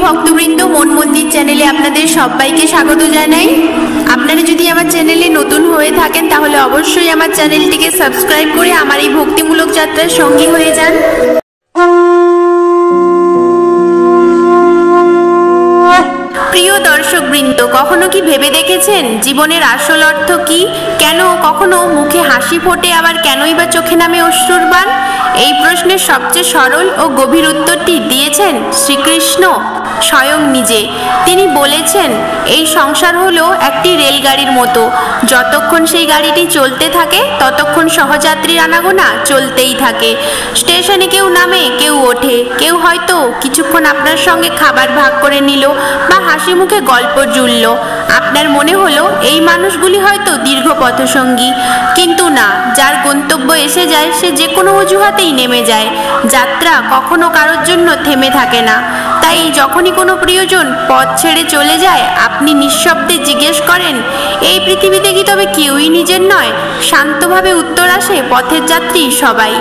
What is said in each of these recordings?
ভক্তবৃন্দ, মন মন্দির চ্যানেলে আপনাদের সবাইকে স্বাগত জানাই। আপনারা যদি আমার চ্যানেলে নতুন হয়ে থাকেন তাহলে অবশ্যই আমার চ্যানেলটিকে সাবস্ক্রাইব করে আমার এই ভক্তিমূলক যাত্রার সঙ্গী হয়ে যান। প্রিয় দর্শকবৃন্দ, কখনো কি ভেবে দেখেছেন জীবনের আসল অর্থ কি? কেন কখনো মুখে হাসি ফোটে, আবার কেনই বা চোখে নামে অশ্রুর বাণ? এই প্রশ্নের সবচেয়ে সরল ও গভীর উত্তরটি দিয়েছেন শ্রীকৃষ্ণ স্বয়ং নিজে। তিনি বলেছেন, এই সংসার হলো একটি রেলগাড়ির মতো, যতক্ষণ সেই গাড়িটি চলতে থাকে ততক্ষণ সহযাত্রীর আনাগোনা চলতেই থাকে। স্টেশনে কেউ নামে, কেউ ওঠে, কেউ হয়তো কিছুক্ষণ আপনার সঙ্গে খাবার ভাগ করে নিল বা হাসি মুখে গল্প জুড়ল। আপনার মনে হলো এই মানুষগুলি হয়তো দীর্ঘ পথসঙ্গী, কিন্তু না, যার গন্তব্য এসে যায় সে যে কোনো অজুহাতেই নেমে যায়। যাত্রা কখনো কারোর জন্য থেমে থাকে না। তাই যখনই কোনো প্রিয়জন পথ ছেড়ে চলে যায়, আপনি নিঃশব্দে জিজ্ঞেস করেন, এই পৃথিবীতে কি তবে কেউই নিজের নয়? শান্তভাবে উত্তর আসে, পথের যাত্রী সবাই।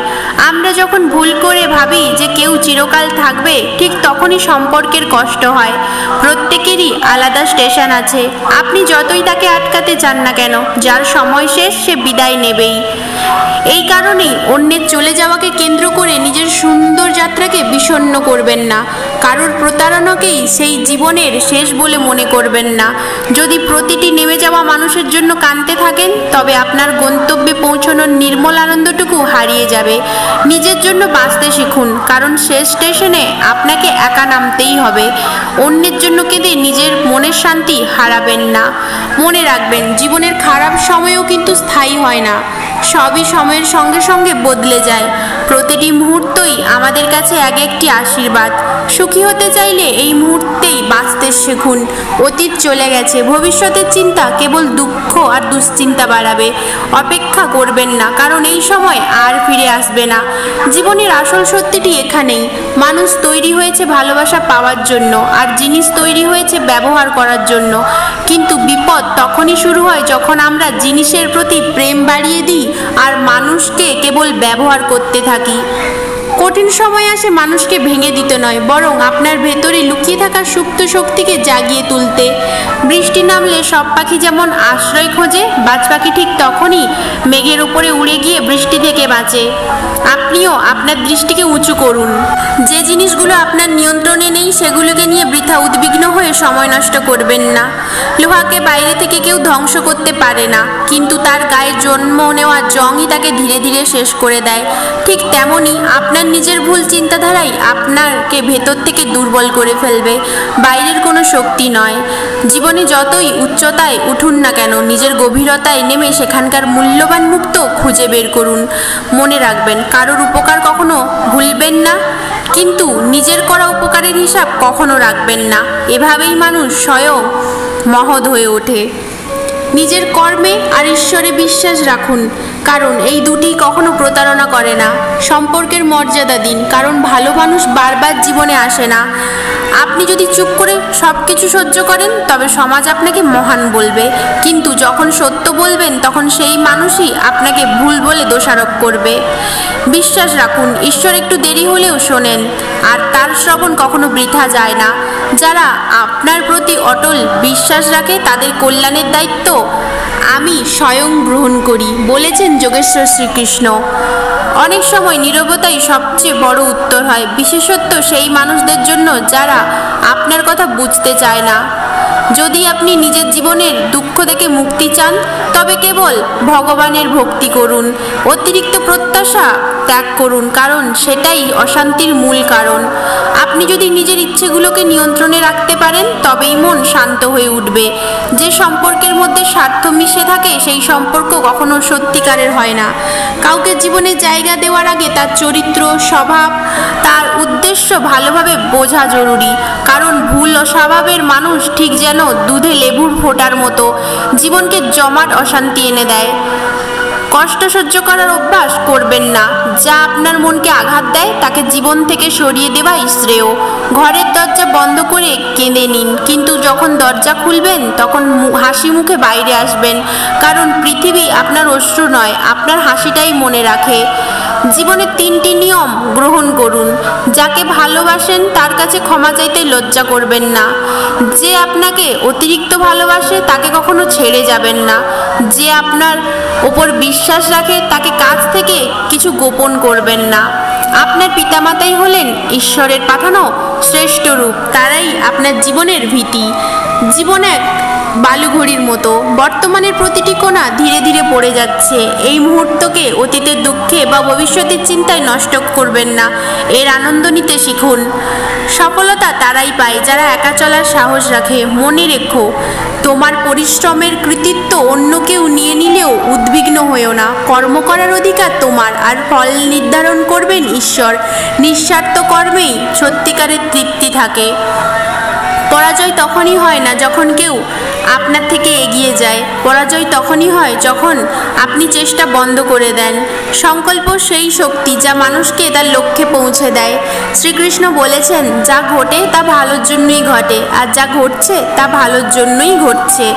আমরা যখন ভুল করে ভাবি যে কেউ চিরকাল থাকবে, ঠিক তখনই সম্পর্কের কষ্ট হয়। প্রত্যেকেরই আলাদা স্টেশন আছে। আপনি যতই তাকে আটকাতে চান না কেন, যার সময় শেষ সে বিদায় নেবেই। এই কারণেই অন্যের চলে যাওয়াকে কেন্দ্র করে নিজের সুন্দর যাত্রাকে বিষণ্ণ করবেন না। কারোর প্রতারণাকেই সেই জীবনের শেষ বলে মনে করবেন না। যদি প্রতিটি নেমে যাওয়া মানুষের জন্য কাঁদতে থাকেন, তবে আপনার গন্তব্যে পৌঁছানোর নির্মল আনন্দটুকু হারিয়ে যাবে। নিজের জন্য বাঁচতে শিখুন, কারণ শেষ স্টেশনে আপনাকে একা নামতেই হবে। অন্যের জন্য কেঁদে নিজের মনের শান্তি হারাবেন না। মনে রাখবেন, জীবনের খারাপ সময়ও কিন্তু স্থায়ী হয় না, সবই সময়ের সঙ্গে সঙ্গে বদলে যায়। প্রতিটি মুহূর্তই আমাদের কাছে এক একটি আশীর্বাদ। সুখী হতে চাইলে এই মুহূর্তেই বাঁচতে শিখুন। অতীত চলে গেছে, ভবিষ্যতের চিন্তা কেবল দুঃখ আর দুশ্চিন্তা বাড়াবে। অপেক্ষা করবেন না, কারণ এই সময় আর ফিরে আসবে না। জীবনের আসল সত্যিটি এখানেই। মানুষ তৈরি হয়েছে ভালোবাসা পাওয়ার জন্য, আর জিনিস তৈরি হয়েছে ব্যবহার করার জন্য। কিন্তু বিপদ তখনই শুরু হয় যখন আমরা জিনিসের প্রতি প্রেম বাড়িয়ে দিই আর মানুষকে কেবল ব্যবহার করতে থাকি। কঠিন সময় আসে মানুষকে ভেঙে দিতে নয়, বরং আপনার ভেতরে লুকিয়ে থাকা সুপ্ত শক্তিকে জাগিয়ে তুলতে। বৃষ্টি নামলে সব পাখি যেমন আশ্রয় খোঁজে, বাজ পাখি ঠিক তখনই মেঘের উপরে উড়ে গিয়ে বৃষ্টি থেকে বাঁচে। আপনিও আপনার দৃষ্টিকে উঁচু করুন। যে জিনিসগুলো আপনার নিয়ন্ত্রণে নেই সেগুলোকে নিয়ে বৃথা উদ্বিগ্ন হয়ে সময় নষ্ট করবেন না। লোহাকে বাইরে থেকে কেউ ধ্বংস করতে পারে না, কিন্তু তার গায়ে জন্ম নেওয়া জংই তাকে ধীরে ধীরে শেষ করে দেয়। ঠিক তেমনই আপনার নিজের ভুল চিন্তাধারাই আপনাকে ভেতর থেকে দুর্বল করে ফেলবে, বাইরের কোনো শক্তি নয়। জীবনে যতই উচ্চতায় উঠুন না কেন, নিজের গভীরতায় নেমে সেখানকার মূল্যবান মুক্ত খুঁজে বের করুন। মনে রাখবেন, কারোর উপকার কখনো ভুলবেন না, কিন্তু নিজের করা উপকারের হিসাব কখনো রাখবেন না। এভাবেই মানুষ স্বয়ং মহৎ হয়ে ওঠে। নিজের কর্মে আর ঈশ্বরে বিশ্বাস রাখুন, কারণ এই দুটি কখনো প্রতারণা করে না। সম্পর্কের মর্যাদা দিন, কারণ ভালো মানুষ বারবার জীবনে আসে না। আপনি যদি চুপ করে সব কিছু সহ্য করেন, তবে সমাজ আপনাকে মহান বলবে, কিন্তু যখন সত্য বলবেন তখন সেই মানুষই আপনাকে ভুল বলে দোষারোপ করবে। বিশ্বাস রাখুন, ঈশ্বর একটু দেরি হলেও শোনেন, আর তার শ্রবণ কখনো বৃথা যায় না। যারা আপনার প্রতি অটল বিশ্বাস রাখে তাদের কল্যাণের দায়িত্ব আমি স্বয়ং গ্রহণ করি, বলেছেন যোগেশ্বর শ্রীকৃষ্ণ। অনেক সময় নীরবতাই সবচেয়ে বড় উত্তর হয়, বিশেষত সেই মানুষদের জন্য যারা আপনার কথা বুঝতে চায় না। যদি আপনি নিজের জীবনের দুঃখ থেকে মুক্তি চান, তবে কেবল ভগবানের ভক্তি করুন। অতিরিক্ত প্রত্যাশা ত্যাগ করুন, কারণ সেটাই অশান্তির মূল কারণ। আপনি যদি নিজের ইচ্ছেগুলোকে নিয়ন্ত্রণে রাখতে পারেন, তবেই মন শান্ত হয়ে উঠবে। যে সম্পর্কের মধ্যে স্বার্থ মিশে থাকে সেই সম্পর্ক কখনো সত্যিকারের হয় না। কাউকে জীবনে জায়গা দেওয়ার আগে তার চরিত্র, স্বভাব, তার উদ্দেশ্য ভালোভাবে বোঝা জরুরি, কারণ ভুল ও স্বভাবের মানুষ ঠিক যেন দুধে লেবুর ফোঁটার মতো, জীবনকে জমাট অশান্তি এনে দেয়। কষ্ট সহ্য করার অভ্যাস করবেন না। যা আপনার মনকে আঘাত দেয় তাকে জীবন থেকে সরিয়ে দেওয়াই শ্রেয়। ঘরের দরজা বন্ধ করে কেঁদে নিন, কিন্তু যখন দরজা খুলবেন তখন হাসি মুখে বাইরে আসবেন, কারণ পৃথিবী আপনার অশ্রু নয়, আপনার হাসিটাই মনে রাখে। জীবনের 3টি নিয়ম গ্রহণ করুন। যাকে ভালোবাসেন তার কাছে ক্ষমা চাইতে লজ্জা করবেন না। যে আপনাকে অতিরিক্ত ভালোবাসে তাকে কখনো ছেড়ে যাবেন না। যে আপনার ওপর বিশ্বাস রাখে তাকে কাছ থেকে কিছু গোপন করবেন না। আপনার পিতামাতাই হলেন ঈশ্বরের পাঠানো শ্রেষ্ঠ রূপ। তারাই আপনার জীবনের ভিত্তি। জীবন এক বালুঘড়ির মতো, বর্তমানের প্রতিটি কোণা ধীরে ধীরে পড়ে যাচ্ছে। এই মুহূর্তকে অতীতের দুঃখে বা ভবিষ্যতের চিন্তায় নষ্ট করবেন না, এর আনন্দ নিতে শিখুন। সফলতা তারাই পায় যারা একা চলার সাহস রাখে। মনে রেখো, তোমার পরিশ্রমের কৃতিত্ব অন্য কেউ নিয়ে নিলেও উদ্বিগ্ন হয়েও না। কর্ম করার অধিকার তোমার, আর ফল নির্ধারণ করবেন ঈশ্বর। নিঃস্বার্থ কর্মেই সত্যিকারের তৃপ্তি থাকে। পরাজয় তখনই হয় না যখন কেউ আপনার থেকে এগিয়ে যায়। পরাজয় তখনই হয় যখন আপনি চেষ্টা বন্ধ করে দেন। সংকল্প সেই শক্তি যা মানুষকে তার লক্ষ্যে পৌঁছে দেয়। শ্রীকৃষ্ণ বলেছেন, যা ঘটে তা ভালোর জন্যই ঘটে, আর যা ঘটছে তা ভালোর জন্যই ঘটছে।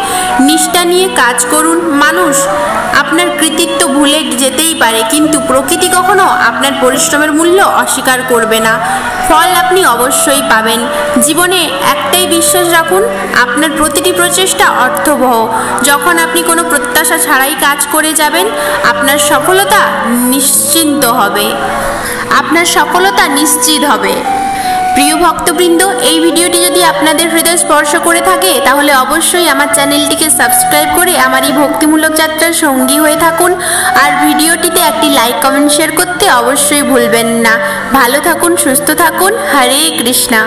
নিষ্ঠা নিয়ে কাজ করুন। মানুষ আপনার কৃতিত্ব ভুলে যেতেই পারে, কিন্তু প্রকৃতি কখনো আপনার পরিশ্রমের মূল্য অস্বীকার করবে না। ফল আপনি অবশ্যই পাবেন। জীবনে একটাই বিশ্বাস রাখুন, আপনার প্রতিটি প্রচেষ্টা অর্থবহ। যখন আপনি কোনো প্রত্যাশা ছাড়াই কাজ করে যাবেন, আপনার সফলতা নিশ্চিত হবে। প্রিয় ভক্তবৃন্দ, এই ভিডিওটি যদি আপনাদের হৃদয় স্পর্শ করে থাকে তাহলে অবশ্যই আমার চ্যানেলটিকে সাবস্ক্রাইব করে আমার এই ভক্তিমূলক যাত্রার সঙ্গী হয়ে থাকুন। আর ভিডিওটিতে একটি লাইক, কমেন্ট, শেয়ার করতে অবশ্যই ভুলবেন না। ভালো থাকুন, সুস্থ থাকুন। হরে কৃষ্ণা।